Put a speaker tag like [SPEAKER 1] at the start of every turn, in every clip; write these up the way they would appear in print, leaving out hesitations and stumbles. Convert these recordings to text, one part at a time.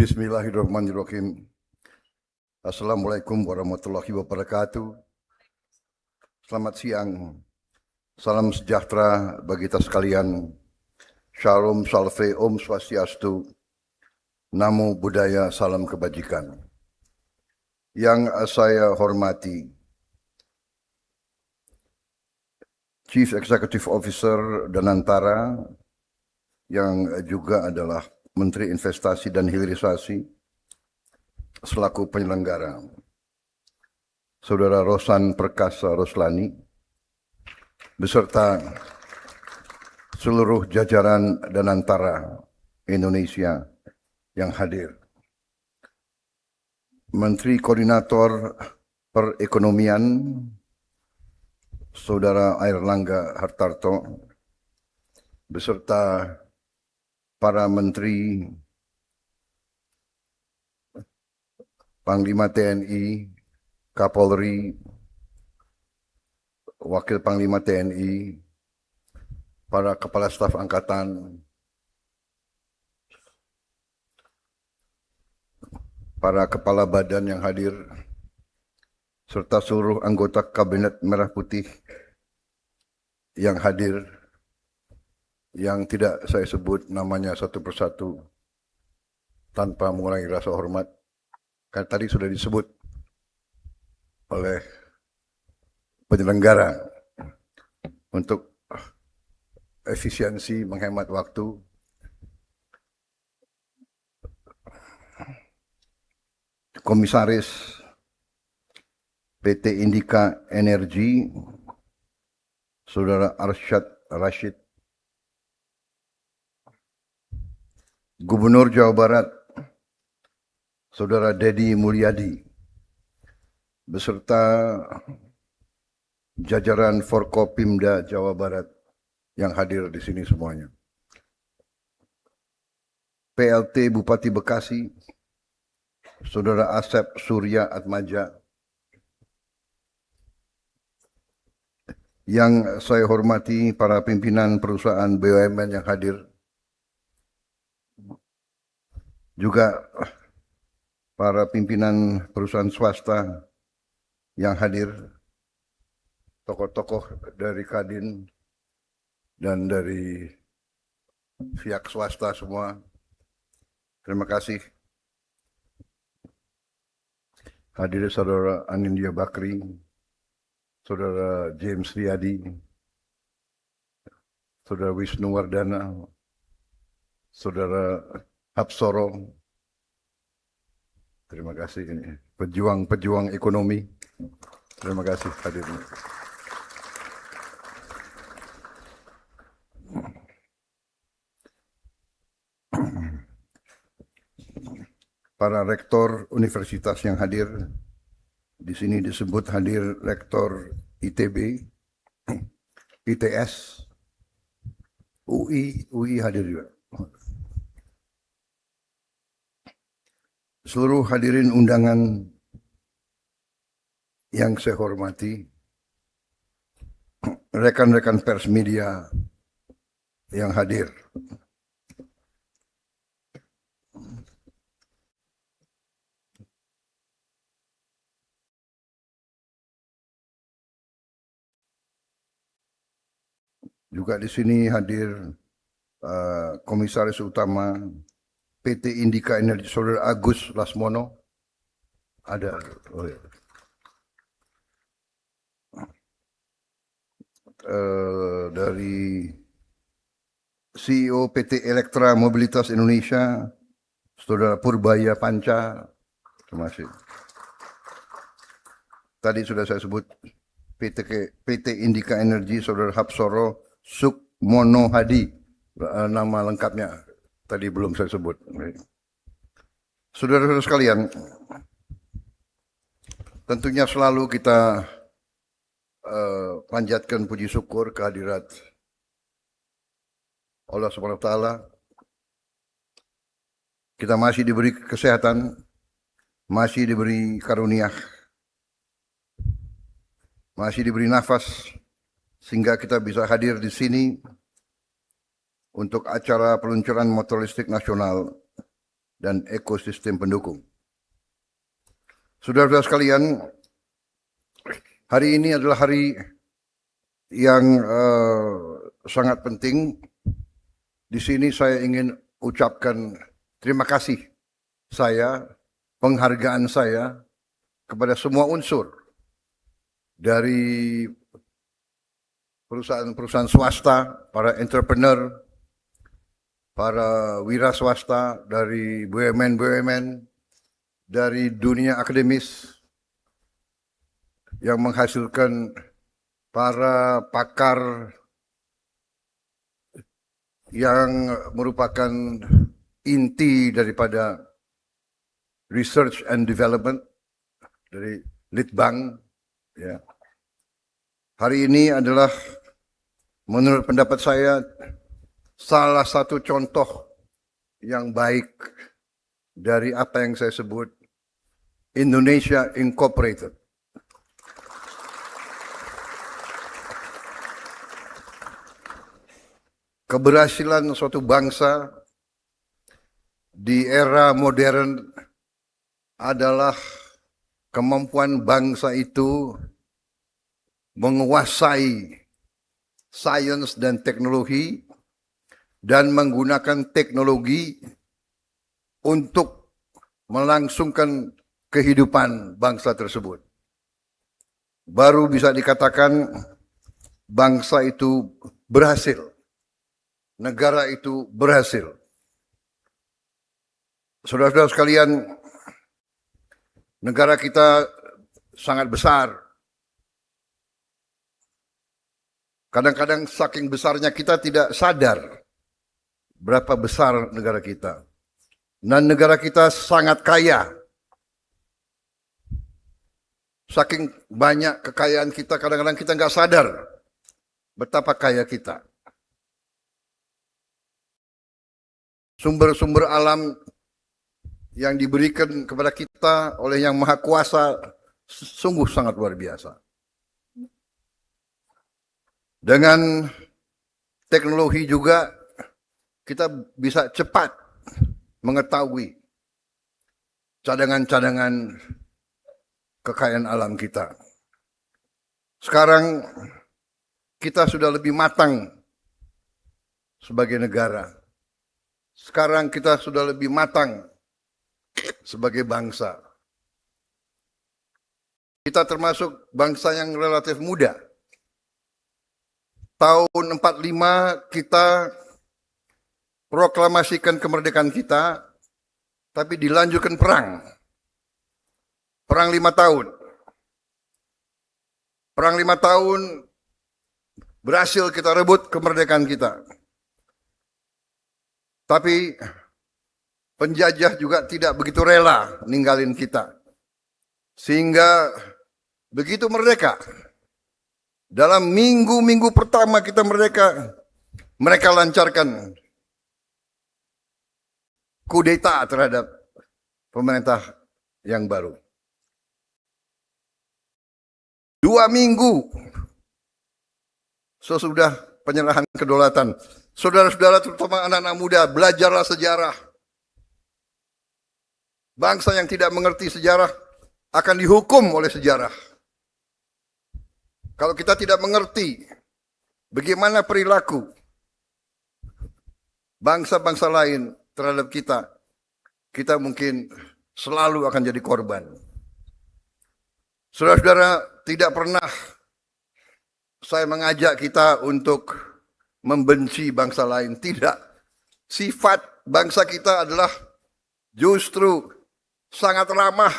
[SPEAKER 1] Bismillahirrahmanirrahim. Assalamualaikum warahmatullahi wabarakatuh. Selamat siang. Salam sejahtera bagi kita sekalian. Shalom, salve, om swastiastu. Namo Buddhaya, salam kebajikan. Yang saya hormati Chief Executive Officer Danantara, yang juga adalah Menteri Investasi dan Hilirisasi selaku penyelenggara, Saudara Rosan Perkasa Roslani, beserta seluruh jajaran Danantara Indonesia yang hadir, Menteri Koordinator Perekonomian, Saudara Airlangga Hartarto, beserta para Menteri, Panglima TNI, Kapolri, Wakil Panglima TNI, para Kepala Staf Angkatan, para Kepala Badan yang hadir, serta seluruh anggota Kabinet Merah Putih yang hadir, yang tidak saya sebut namanya satu persatu tanpa mengurangi rasa hormat, karena tadi sudah disebut oleh penyelenggara untuk efisiensi menghemat waktu. Komisaris PT Indika Energi, Saudara Arsyad Rashid, Gubernur Jawa Barat, Saudara Dedi Mulyadi, beserta jajaran Forkopimda Jawa Barat yang hadir di sini semuanya. PLT Bupati Bekasi, Saudara Asep Surya Atmaja, yang saya hormati para pimpinan perusahaan BUMN yang hadir, juga para pimpinan perusahaan swasta yang hadir, tokoh-tokoh dari Kadin dan dari pihak swasta semua. Terima kasih. Hadir Saudara Anindya Bakri, Saudara James Riyadi, Saudara Wisnu Wardana, Saudara Hapsoro. Terima kasih, ini pejuang-pejuang ekonomi. Terima kasih hadirnya. Para rektor universitas yang hadir, di sini disebut hadir rektor ITB, ITS, UI hadir juga. Seluruh hadirin undangan yang saya hormati, rekan-rekan pers media yang hadir, juga di sini hadir Komisaris Utama PT Indika Energi, Saudara Agus Lasmono, ada. Oh ya. Dari CEO PT Elektra Mobilitas Indonesia, Saudara Purbaya Panca. Terima kasih. Tadi sudah saya sebut PT Indika Energi, Saudara Hapsoro Sukmono Hadi, nama lengkapnya tadi belum saya sebut. Saudara-saudara sekalian, tentunya selalu kita panjatkan puji syukur kehadirat Allah Subhanahu wa taala. Kita masih diberi kesehatan, masih diberi karunia, masih diberi nafas, sehingga kita bisa hadir di sini untuk acara peluncuran motor listrik nasional dan ekosistem pendukung. Saudara-saudara sekalian, hari ini adalah hari yang sangat penting. Di sini saya ingin ucapkan terima kasih penghargaan saya kepada semua unsur dari perusahaan-perusahaan swasta, para entrepreneur, para wira swasta, dari BUMN, dari dunia akademis yang menghasilkan para pakar yang merupakan inti daripada research and development dari Litbang. Ya. Hari ini adalah menurut pendapat saya salah satu contoh yang baik dari apa yang saya sebut Indonesia Incorporated. Keberhasilan suatu bangsa di era modern adalah kemampuan bangsa itu menguasai sains dan teknologi dan menggunakan teknologi untuk melangsungkan kehidupan bangsa tersebut. Baru bisa dikatakan bangsa itu berhasil. Negara itu berhasil. Saudara-saudara sekalian, negara kita sangat besar. Kadang-kadang saking besarnya kita tidak sadar berapa besar negara kita. Dan negara kita sangat kaya. Saking banyak kekayaan kita, kadang-kadang kita nggak sadar betapa kaya kita. Sumber-sumber alam yang diberikan kepada kita oleh Yang Maha Kuasa sungguh sangat luar biasa. Dengan teknologi juga kita bisa cepat mengetahui cadangan-cadangan kekayaan alam kita. Sekarang kita sudah lebih matang sebagai negara. Sekarang kita sudah lebih matang sebagai bangsa. Kita termasuk bangsa yang relatif muda. Tahun 45 kita proklamasikan kemerdekaan kita, tapi dilanjutkan perang. Perang 5 tahun. Perang 5 tahun berhasil kita rebut kemerdekaan kita. Tapi penjajah juga tidak begitu rela ninggalin kita. Sehingga begitu merdeka, dalam minggu-minggu pertama kita merdeka, mereka lancarkan kudeta terhadap pemerintah yang baru. 2 minggu sesudah penyerahan kedaulatan, saudara-saudara terutama anak-anak muda, belajarlah sejarah. Bangsa yang tidak mengerti sejarah akan dihukum oleh sejarah. Kalau kita tidak mengerti bagaimana perilaku bangsa-bangsa lain terhadap kita, kita mungkin selalu akan jadi korban. Saudara-saudara, tidak pernah saya mengajak kita untuk membenci bangsa lain. Tidak. Sifat bangsa kita adalah justru sangat ramah.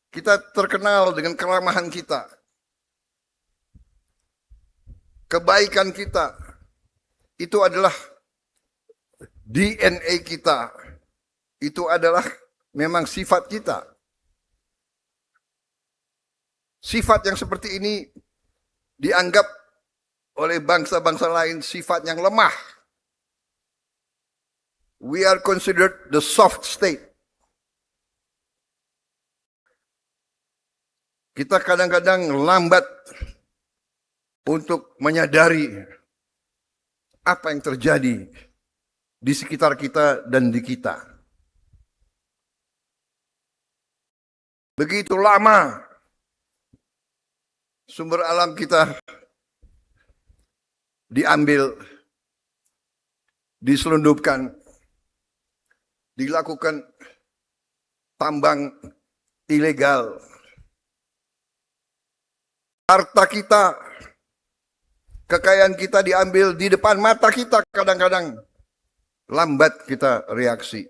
[SPEAKER 1] Kita terkenal dengan keramahan kita. Kebaikan kita. Itu adalah DNA kita. Itu adalah memang sifat kita. Sifat yang seperti ini dianggap oleh bangsa-bangsa lain sifat yang lemah. We are considered the soft state. Kita kadang-kadang lambat untuk menyadari apa yang terjadi di sekitar kita dan di kita. Begitu lama sumber alam kita diambil, diselundupkan, dilakukan tambang ilegal. Harta kita, kekayaan kita diambil di depan mata kita, kadang-kadang lambat kita reaksi.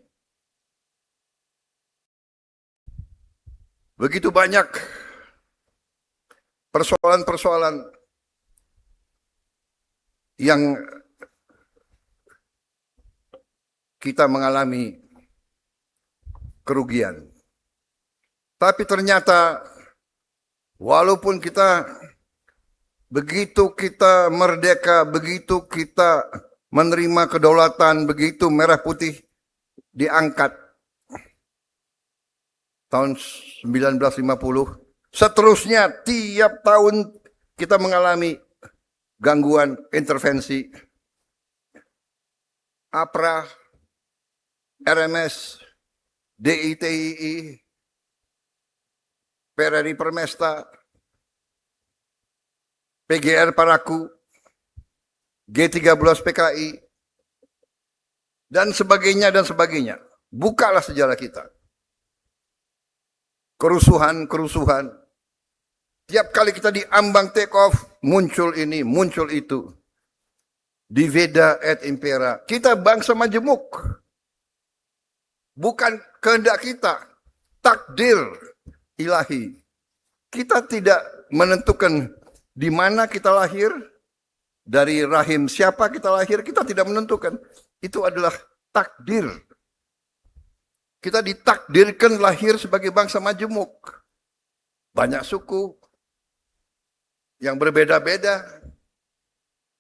[SPEAKER 1] Begitu banyak persoalan-persoalan yang kita mengalami kerugian. Tapi ternyata walaupun kita begitu kita merdeka, begitu kita menerima kedaulatan, begitu merah putih diangkat tahun 1950, seterusnya tiap tahun kita mengalami gangguan, intervensi, APRA, RMS, DITII, PRRI Permesta, PGR Paraku, G13 PKI, dan sebagainya dan sebagainya. Bukalah sejarah kita. Kerusuhan. Tiap kali kita diambang take off, muncul ini, muncul itu. Diveda et impera. Kita bangsa majemuk. Bukan kehendak kita. Takdir ilahi. Kita tidak menentukan di mana kita lahir, dari rahim siapa kita lahir, kita tidak menentukan. Itu adalah takdir. Kita ditakdirkan lahir sebagai bangsa majemuk. Banyak suku yang berbeda-beda.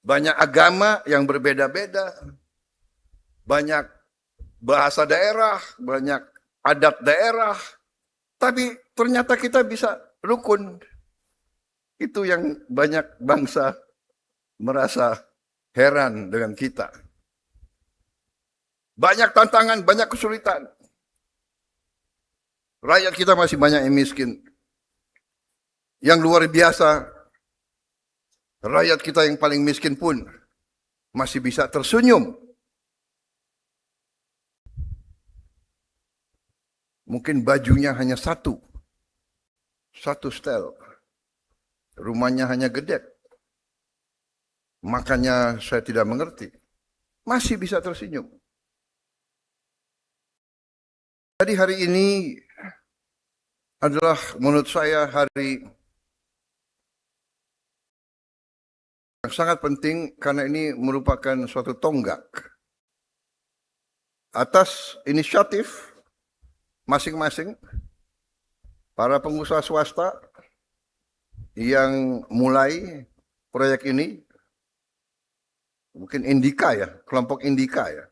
[SPEAKER 1] Banyak agama yang berbeda-beda. Banyak bahasa daerah, banyak adat daerah. Tapi ternyata kita bisa rukun. Itu yang banyak bangsa merasa heran dengan kita. Banyak tantangan, banyak kesulitan. Rakyat kita masih banyak yang miskin. Yang luar biasa, rakyat kita yang paling miskin pun masih bisa tersenyum. Mungkin bajunya hanya satu setel. Rumahnya hanya gede. Makanya saya tidak mengerti. Masih bisa tersenyum. Jadi hari ini adalah menurut saya hari yang sangat penting karena ini merupakan suatu tonggak atas inisiatif masing-masing para pengusaha swasta yang mulai proyek ini. Mungkin Indika ya, kelompok Indika ya.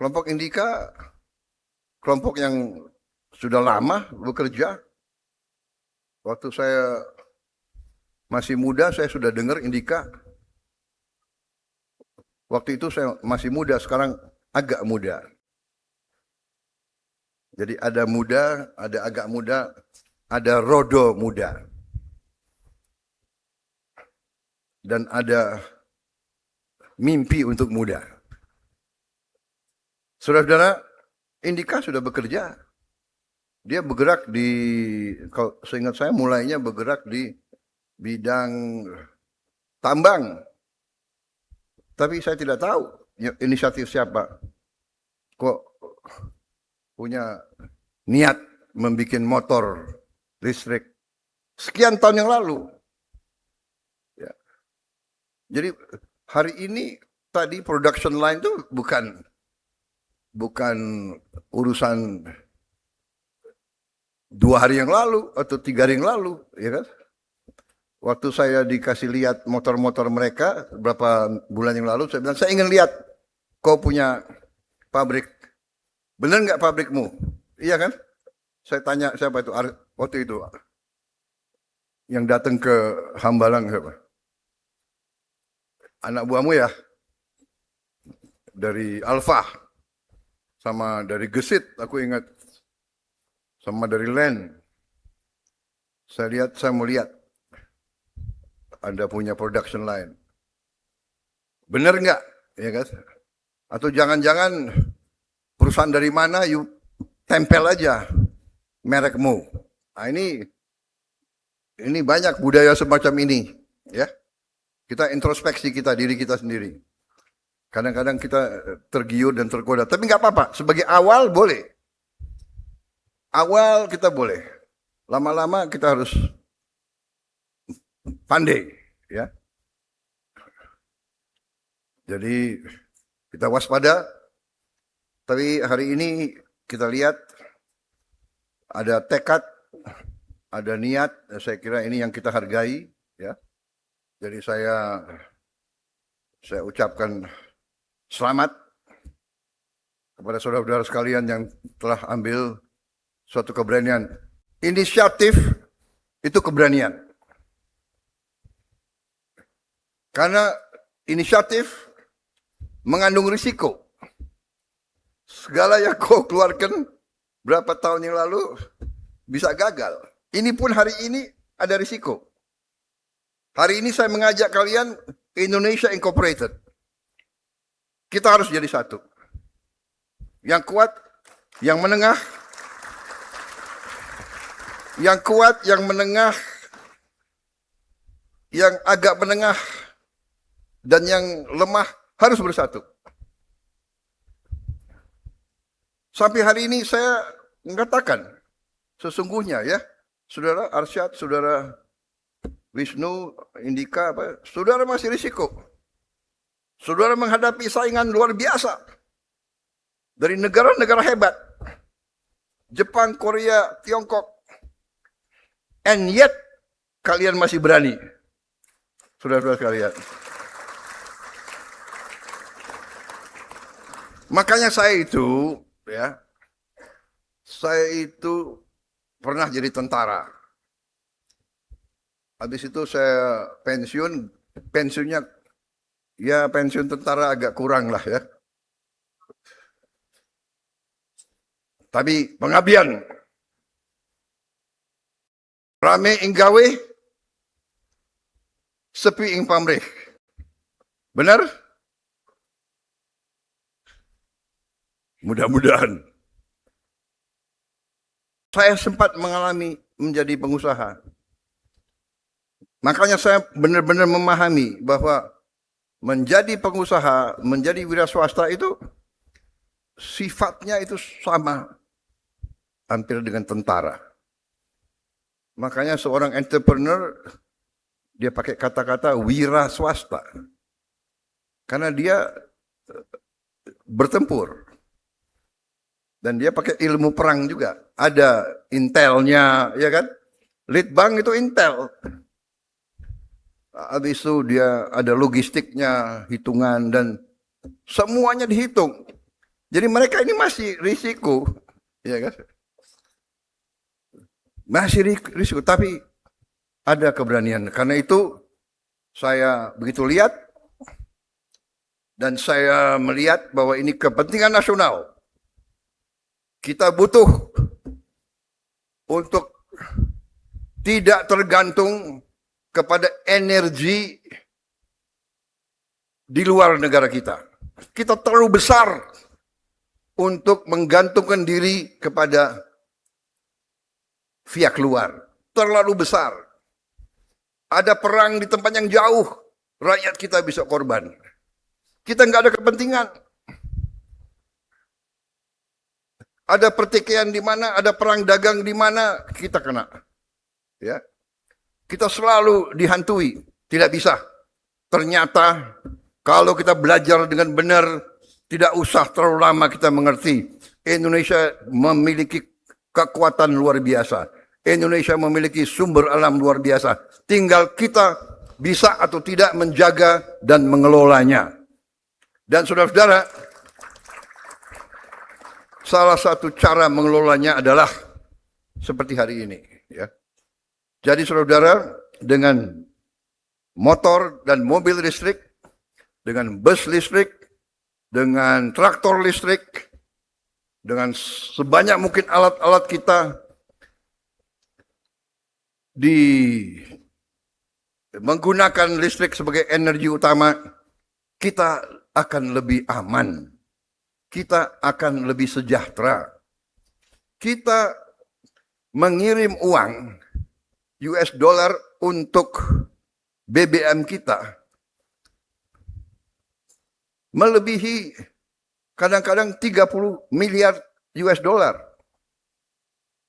[SPEAKER 1] Kelompok Indika, kelompok yang sudah lama bekerja. Waktu saya masih muda, saya sudah dengar Indika. Waktu itu saya masih muda, sekarang agak muda. Jadi ada muda, ada agak muda, ada rodo muda. Dan ada mimpi untuk muda. Saudara-saudara, Indika sudah bekerja. Dia bergerak di, kalau seingat saya mulainya bergerak di bidang tambang. Tapi saya tidak tahu inisiatif siapa. Kok punya niat membuat motor listrik sekian tahun yang lalu. Ya. Jadi hari ini tadi production line itu bukan urusan 2 hari yang lalu atau 3 hari yang lalu, ya kan? Waktu saya dikasih lihat motor-motor mereka beberapa bulan yang lalu, saya bilang saya ingin lihat kau punya pabrik, benar nggak pabrikmu? Iya kan? Saya tanya siapa itu waktu itu yang datang ke Hambalang siapa? Anak buahmu ya? Dari Alfa sama dari Gesit, aku ingat. sama dari land. Saya mau lihat Anda punya production line. Benar nggak? Ya kan? Atau jangan-jangan perusahaan dari mana, you tempel aja merekmu. Nah, ini banyak budaya semacam ini, ya. Kita introspeksi diri kita sendiri. Kadang-kadang kita tergiur dan tergoda, tapi nggak apa-apa. Sebagai awal boleh. Awal kita boleh. Lama-lama kita harus pandai, ya. Jadi kita waspada. Tapi hari ini kita lihat ada tekad, ada niat. Saya kira ini yang kita hargai, ya. Jadi saya ucapkan selamat kepada saudara-saudara sekalian yang telah ambil suatu keberanian. Inisiatif itu keberanian. Karena inisiatif mengandung risiko. Segala yang kau keluarkan berapa tahun yang lalu bisa gagal. Ini pun hari ini ada risiko. Hari ini saya mengajak kalian Indonesia Incorporated. Kita harus jadi satu. Yang kuat, yang menengah. Yang kuat, yang menengah. Yang agak menengah. Dan yang lemah harus bersatu. Sampai hari ini saya mengatakan, sesungguhnya ya, Saudara Arsyad, Saudara Wisnu, Indika, saudara masih risiko. Saudara menghadapi saingan luar biasa. Dari negara-negara hebat. Jepang, Korea, Tiongkok. And yet, kalian masih berani. Saudara-saudara sekalian. Makanya saya itu pernah jadi tentara. Habis itu saya pensiunnya ya pensiun tentara agak kurang lah ya. Tapi pengabdian. Rame ing gawe, sepi ing pamrih. Benar? Mudah-mudahan. Saya sempat mengalami menjadi pengusaha. Makanya saya benar-benar memahami bahwa menjadi pengusaha, menjadi wira swasta itu sifatnya itu sama hampir dengan tentara. Makanya seorang entrepreneur dia pakai kata-kata wira swasta. Karena dia bertempur. Dan dia pakai ilmu perang juga. Ada intelnya, ya kan? Litbang itu intel. Habis itu dia ada logistiknya, hitungan, dan semuanya dihitung. Jadi mereka ini masih risiko. Ya kan? Masih risiko, tapi ada keberanian. Karena itu saya begitu lihat, dan saya melihat bahwa ini kepentingan nasional. Kita butuh untuk tidak tergantung kepada energi di luar negara kita. Kita terlalu besar untuk menggantungkan diri kepada pihak luar. Terlalu besar. Ada perang di tempat yang jauh, rakyat kita bisa korban. Kita nggak ada kepentingan. Ada pertikaian di mana, ada perang dagang di mana, kita kena. Ya. Kita selalu dihantui, tidak bisa. Ternyata kalau kita belajar dengan benar, tidak usah terlalu lama kita mengerti. Indonesia memiliki kekuatan luar biasa. Indonesia memiliki sumber alam luar biasa. Tinggal kita bisa atau tidak menjaga dan mengelolanya. Dan saudara-saudara, salah satu cara mengelolanya adalah seperti hari ini. Ya. Jadi saudara, dengan motor dan mobil listrik, dengan bus listrik, dengan traktor listrik, dengan sebanyak mungkin alat-alat kita, menggunakan listrik sebagai energi utama, kita akan lebih aman. Kita akan lebih sejahtera. Kita mengirim uang US dollar untuk BBM kita melebihi kadang-kadang 30 miliar US dollar.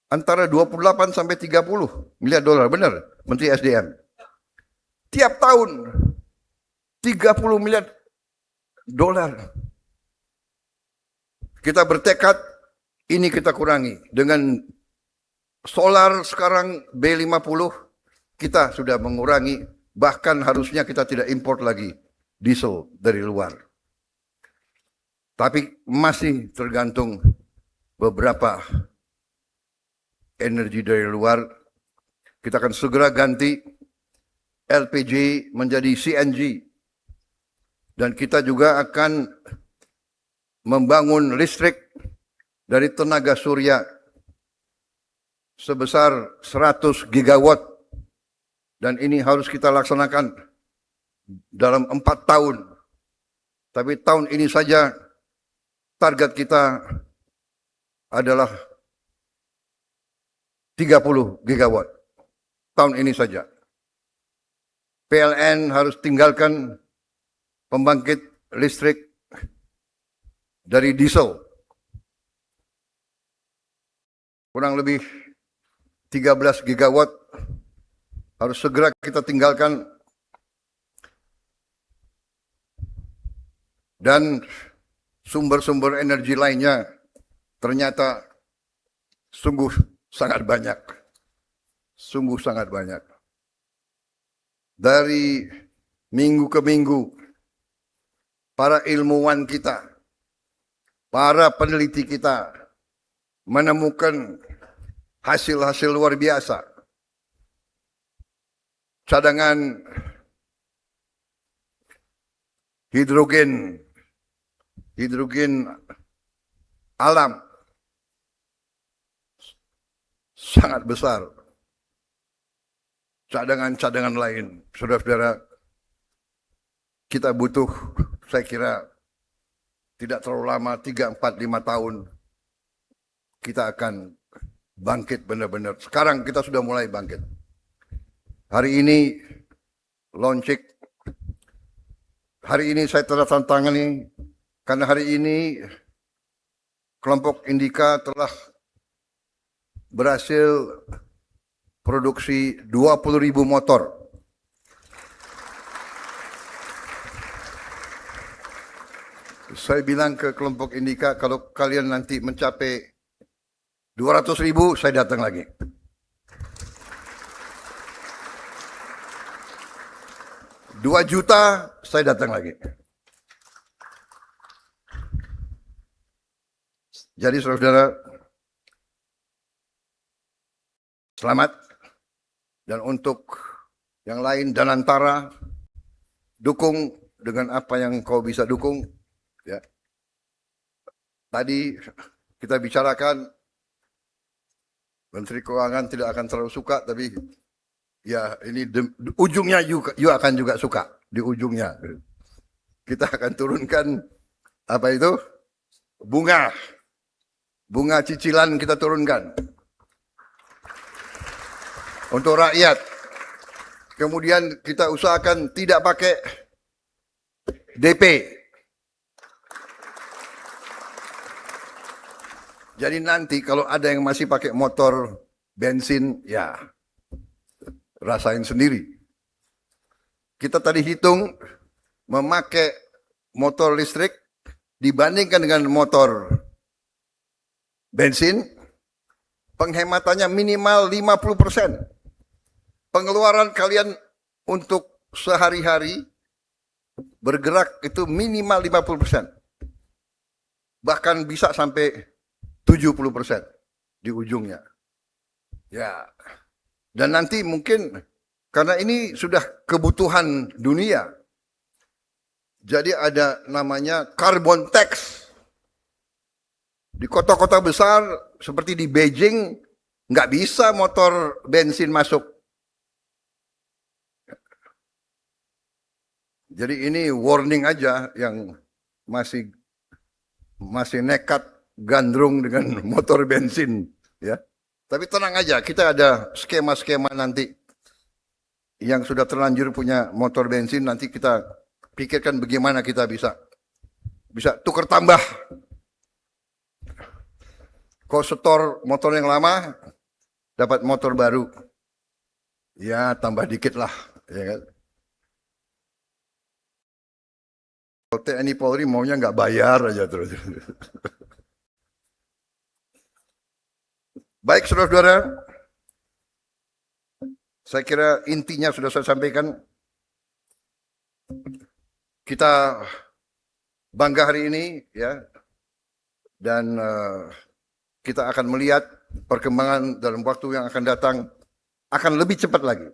[SPEAKER 1] Antara 28 sampai 30 miliar dolar, benar Menteri SDM. Tiap tahun 30 miliar dolar. Kita bertekad ini kita kurangi. Dengan solar sekarang B50 kita sudah mengurangi, bahkan harusnya kita tidak import lagi diesel dari luar. Tapi masih tergantung beberapa energi dari luar. Kita akan segera ganti LPG menjadi CNG. Dan kita juga akan membangun listrik dari tenaga surya sebesar 100 gigawatt. Dan ini harus kita laksanakan dalam 4 tahun. Tapi tahun ini saja target kita adalah 30 gigawatt. Tahun ini saja. PLN harus tinggalkan pembangkit listrik dari diesel. Kurang lebih 13 gigawatt harus segera kita tinggalkan. Dan sumber-sumber energi lainnya ternyata sungguh sangat banyak. Sungguh sangat banyak. Dari minggu ke minggu, para ilmuwan kita, para peneliti kita menemukan hasil-hasil luar biasa. Cadangan hidrogen alam sangat besar. Cadangan-cadangan lain, saudara-saudara, kita butuh, saya kira, tidak terlalu lama, 3, 4, 5 tahun, kita akan bangkit benar-benar. Sekarang kita sudah mulai bangkit. Hari ini, launching, hari ini saya telah tantangani, karena hari ini kelompok Indika telah berhasil produksi 20.000 motor. Saya bilang ke kelompok Indika, kalau kalian nanti mencapai 200.000, saya datang lagi. $2 juta, saya datang lagi. Jadi saudara, selamat. Dan untuk yang lain, Danantara, dukung dengan apa yang kau bisa dukung. Ya. Tadi kita bicarakan, Menteri Keuangan tidak akan terlalu suka, tapi ya ini ujungnya you akan juga suka di ujungnya. Kita akan turunkan apa itu? Bunga cicilan kita turunkan untuk rakyat. Kemudian kita usahakan tidak pakai DP. Jadi nanti kalau ada yang masih pakai motor bensin, ya rasain sendiri. Kita tadi hitung memakai motor listrik dibandingkan dengan motor bensin, penghematannya minimal 50%. Pengeluaran kalian untuk sehari-hari bergerak itu minimal 50%. Bahkan bisa sampai 70% di ujungnya. Ya. Dan nanti mungkin karena ini sudah kebutuhan dunia. Jadi ada namanya carbon tax. Di kota-kota besar seperti di Beijing nggak bisa motor bensin masuk Jadi ini warning aja yang masih nekat gandrung dengan motor bensin, ya. Tapi tenang aja, kita ada skema-skema nanti yang sudah terlanjur punya motor bensin, nanti kita pikirkan bagaimana kita bisa tukar tambah. Kau setor motor yang lama, dapat motor baru, ya tambah dikit lah, ya kan? Kalau TNI Polri maunya nggak bayar aja terus. Baik, saudara-saudara, saya kira intinya sudah saya sampaikan. Kita bangga hari ini, ya, dan kita akan melihat perkembangan dalam waktu yang akan datang akan lebih cepat lagi.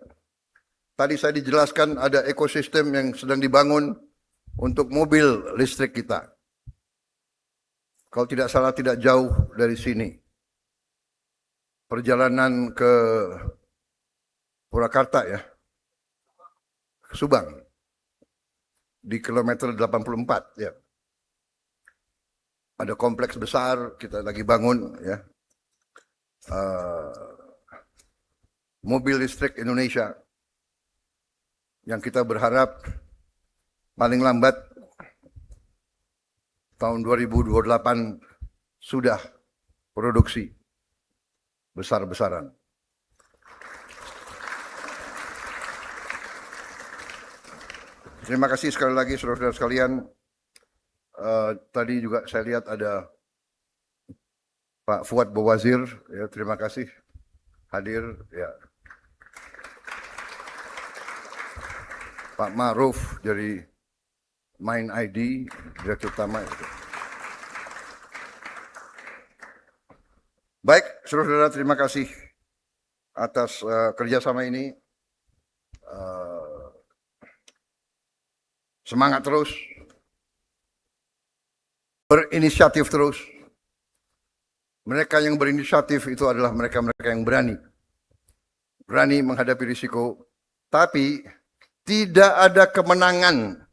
[SPEAKER 1] Tadi saya dijelaskan ada ekosistem yang sedang dibangun untuk mobil listrik kita. Kalau tidak salah tidak jauh dari sini. Perjalanan ke Purwakarta, ya, Subang, di kilometer 84, ya. Ada kompleks besar kita lagi bangun, ya. Mobil listrik Indonesia yang kita berharap paling lambat tahun 2028 sudah produksi besar-besaran. Terima kasih sekali lagi saudara-saudara sekalian. Tadi juga saya lihat ada Pak Fuad Bawazir, ya, terima kasih hadir, ya. Pak Maruf dari Main ID, Direktur Utama. Baik, saudara-saudara, terima kasih atas kerjasama ini. Semangat terus, berinisiatif terus. Mereka yang berinisiatif itu adalah mereka-mereka yang berani menghadapi risiko, tapi tidak ada kemenangan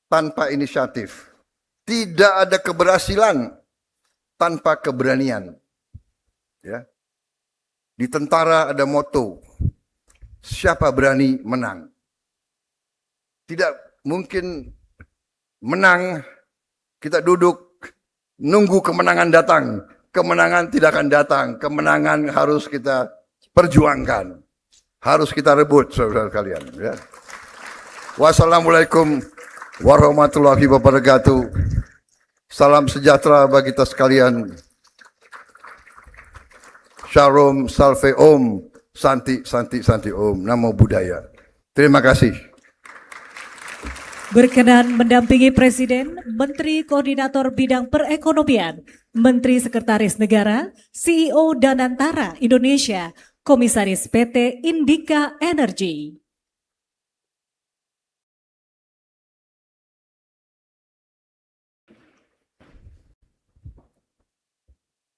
[SPEAKER 1] tanpa inisiatif. Tidak ada keberhasilan tanpa keberanian. Ya. Di tentara ada moto, siapa berani menang. Tidak mungkin menang, kita duduk, nunggu kemenangan datang. Kemenangan tidak akan datang, kemenangan harus kita perjuangkan. Harus kita rebut, saudara kalian. Ya. Wassalamualaikum warahmatullahi wabarakatuh. Salam sejahtera bagi kita sekalian. Shalom, salve om, santi, santi, santi om. Namo Buddhaya. Terima kasih.
[SPEAKER 2] Berkenan mendampingi Presiden, Menteri Koordinator Bidang Perekonomian, Menteri Sekretaris Negara, CEO Danantara Indonesia, Komisaris PT Indika Energy.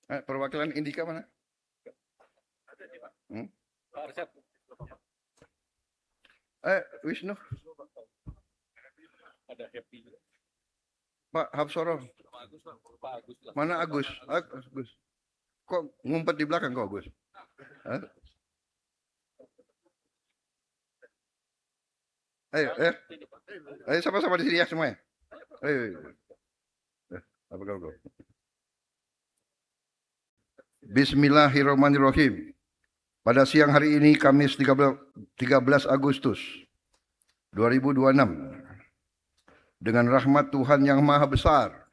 [SPEAKER 1] Perwakilan Indika mana? Wisnu.
[SPEAKER 3] Ada Happy.
[SPEAKER 1] Pak Hapsoro. Mana Agus? Agus. Kok ngumpet di belakang kok, Agus? Hah? Ayo sama-sama di sini ya semuanya. Ayo. Apa kau? Bismillahirrahmanirrahim. Pada siang hari ini Kamis 13 Agustus 2026, dengan rahmat Tuhan yang Maha Besar,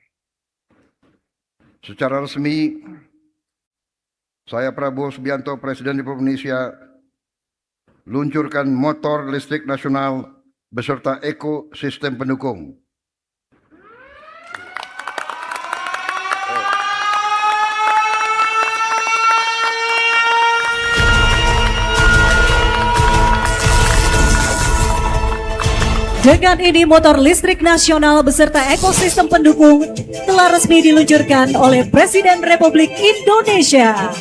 [SPEAKER 1] secara resmi saya Prabowo Subianto, Presiden Republik Indonesia, luncurkan motor listrik nasional beserta ekosistem pendukung.
[SPEAKER 2] Dengan ini motor listrik nasional beserta ekosistem pendukung telah resmi diluncurkan oleh Presiden Republik Indonesia.